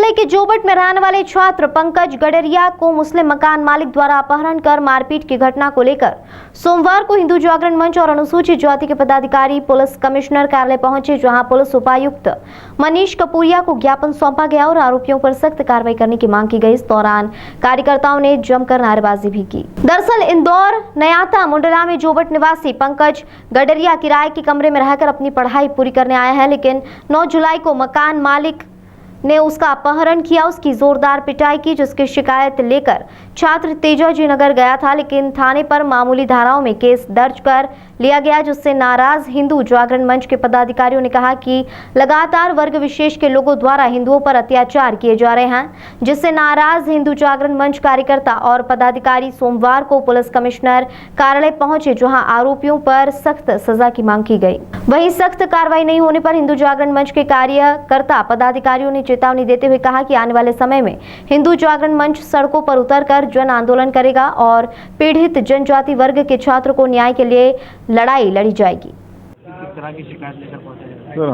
जिले के जोबट में रहने वाले छात्र पंकज गडरिया को मुस्लिम मकान मालिक द्वारा अपहरण कर मारपीट की घटना को लेकर सोमवार को हिंदू जागरण मंच और अनुसूचित जाति के पदाधिकारी पुलिस कमिश्नर कार्यालय पहुंचे, जहां पुलिस उपायुक्त मनीष कपूरिया को ज्ञापन सौंपा गया और आरोपियों पर सख्त कार्रवाई करने की मांग की गई। इस दौरान कार्यकर्ताओं ने जमकर नारेबाजी भी की। दरअसल इंदौर नयाता मुंडला में जोबट निवासी पंकज गडरिया किराए के कमरे में रहकर अपनी पढ़ाई पूरी करने आया है, लेकिन 9 जुलाई को मकान मालिक ने उसका अपहरण किया, उसकी जोरदार पिटाई की, जिसकी शिकायत लेकर छात्र तेजाजी नगर गया था, लेकिन थाने पर मामूली धाराओं में केस दर्ज कर लिया गया, जिससे नाराज हिंदू जागरण मंच के पदाधिकारियों ने कहा कि लगातार वर्ग विशेष के लोगों द्वारा हिंदुओं पर अत्याचार किए जा रहे हैं, जिससे नाराज हिंदू जागरण मंच कार्यकर्ता और पदाधिकारी सोमवार को पुलिस कमिश्नर कार्यालय पहुंचे, जहां आरोपियों पर सख्त सजा की मांग की गई। वहीं सख्त कार्रवाई नहीं होने पर हिंदू जागरण मंच के कार्यकर्ता पदाधिकारियों ने चेतावनी देते हुए कहा कि आने वाले समय में हिंदू जागरण मंच सड़कों पर उतरकर जन आंदोलन करेगा और पीड़ित जनजाति वर्ग के छात्रों को न्याय के लिए लड़ाई लड़ी जाएगी। किस तरह की शिकायत लेकर पहुंचे? सर,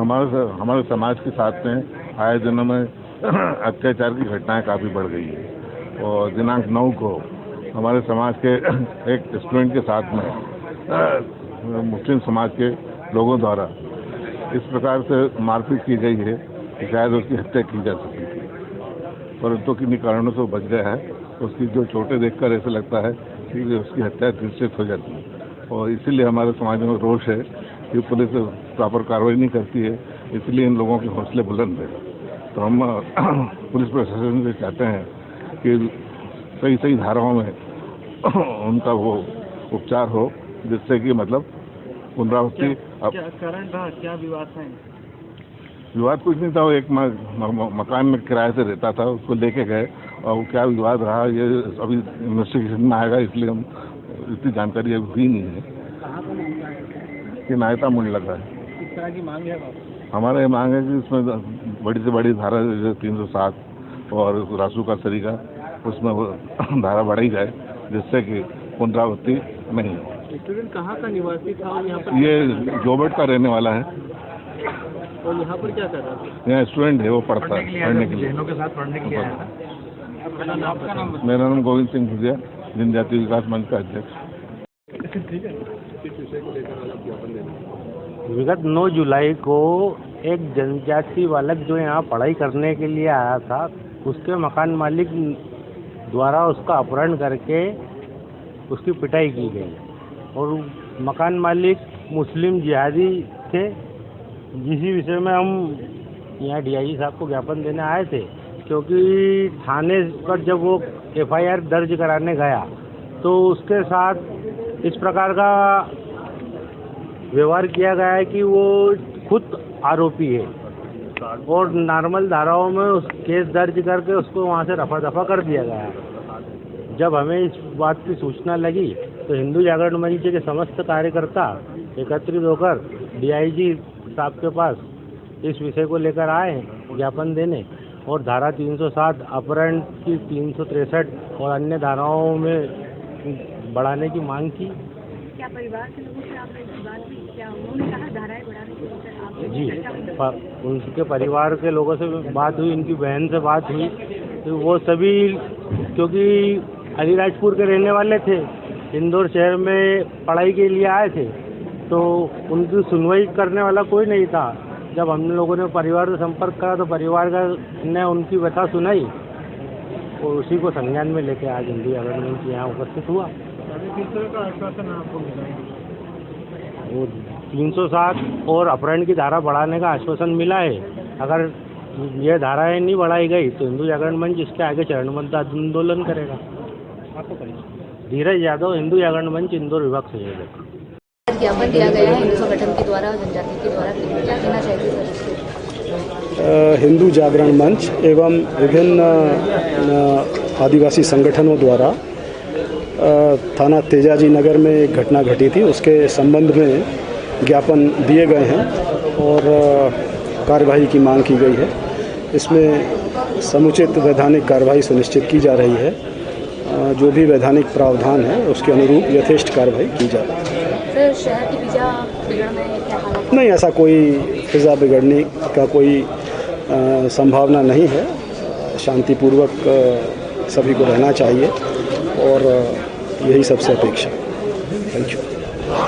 हमारे समाज के साथ में आए दिनों में अत्याचार की घटनाएं काफ़ी बढ़ गई है और दिनांक 9 को हमारे समाज के एक स्टूडेंट के साथ में मुस्लिम समाज के लोगों द्वारा इस प्रकार से मारपीट की गई है कि शायद उसकी हत्या की जा सकती थी, परंतु किन्हीं कारणों से वो बच गया है। उसकी जो चोटें देखकर ऐसा लगता है कि उसकी हत्या निश्चित हो जाती है और इसीलिए हमारे समाज में रोष है कि पुलिस प्रॉपर कार्रवाई नहीं करती है, इसलिए इन लोगों के हौसले बुलंद है। तो हम पुलिस प्रशासन से चाहते हैं कि सही धाराओं में उनका वो उपचार हो, जिससे कि मतलब पुनरावृत्ति। कारण था क्या विवाद है? विवाद कुछ नहीं था, वो एक मकान में किराए से रहता था, उसको लेके गए और क्या विवाद रहा ये अभी इन्वेस्टिगेशन में आएगा, इसलिए हम इतनी जानकारी अभी हुई नहीं है। कि नायता मूल्य लगा है। किस तरह की मांग है? हमारा ये मांग है कि इसमें बड़ी से बड़ी धारा 307 और रासू का तरीका उसमें धारा बढ़ाई जाए, जिससे कि पुनरावृत्ति नहीं हो। स्टूडेंट कहाँ का निवासी था और यहाँ पर? ये जोबट का रहने वाला है और यहाँ पर क्या कर रहा था? यहाँ स्टूडेंट है, वो पढ़ता है, पढ़ने के लिए। के साथ पढ़ने के लिए आया था। मेरा नाम गोविंद सिंह भुजिया, जनजाति विकास मंच का अध्यक्ष। विगत 9 जुलाई को एक जनजाति बालक जो यहाँ पढ़ाई करने के लिए आया था, उसके मकान मालिक द्वारा उसका अपहरण करके उसकी पिटाई की गई और मकान मालिक मुस्लिम जिहादी थे, जिसी विषय में हम यहाँ डीआईजी साहब को ज्ञापन देने आए थे, क्योंकि थाने पर जब वो एफआईआर दर्ज कराने गया तो उसके साथ इस प्रकार का व्यवहार किया गया है कि वो खुद आरोपी है और नॉर्मल धाराओं में उस केस दर्ज करके उसको वहाँ से रफा दफा कर दिया गया है। जब हमें इस बात की सूचना लगी तो हिंदू जागरण मंच के समस्त कार्यकर्ता एकत्रित होकर डीआईजी साहब के पास इस विषय को लेकर आए ज्ञापन देने और धारा 307 अपहरण की 363 और अन्य धाराओं में बढ़ाने की मांग की। क्या परिवार के लोगों से आपने इस बात की? क्या उन्होंने कहा धाराएं बढ़ाने की आप? जी, उनके परिवार के लोगों से बात हुई, इनकी बहन से बात हुई, तो वो सभी क्योंकि अलीराजपुर के रहने वाले थे, इंदौर शहर में पढ़ाई के लिए आए थे, तो उनकी सुनवाई करने वाला कोई नहीं था। जब हम लोगों ने परिवार से संपर्क करा तो परिवार ने उनकी व्यथा सुनाई और उसी को संज्ञान में लेकर आज हिंदू जागरण मंच यहाँ उपस्थित हुआ। किस तरह का आश्वासन आपको मिला? वो 307 और अपहरण की धारा बढ़ाने का आश्वासन मिला है। अगर ये धाराएं नहीं बढ़ाई गई तो हिंदू जागरण मंच इसके आगे चरणबद्ध आंदोलन करेगा। धीरज यादव, हिंदू जागरण मंच, इंदौर विभाग संयोजक। ज्ञापन दिया गया है हिंदू संगठन के द्वारा, जनजाति के द्वारा, क्या कहना चाहिए सर? हिंदू जागरण मंच एवं विभिन्न आदिवासी संगठनों द्वारा थाना तेजाजी नगर में एक घटना घटी थी, उसके संबंध में ज्ञापन दिए गए हैं और कार्यवाही की मांग की गई है। इसमें समुचित वैधानिक कार्रवाई सुनिश्चित की जा रही है। जो भी वैधानिक प्रावधान है उसके अनुरूप यथेष्ट कार्रवाई की जा रही है। सर, शहर की फिजा बिगड़ने क्या हालत? नहीं, ऐसा कोई फिजा बिगड़ने का कोई संभावना नहीं है। शांतिपूर्वक सभी को रहना चाहिए और यही सबसे अपेक्षा। Thank you.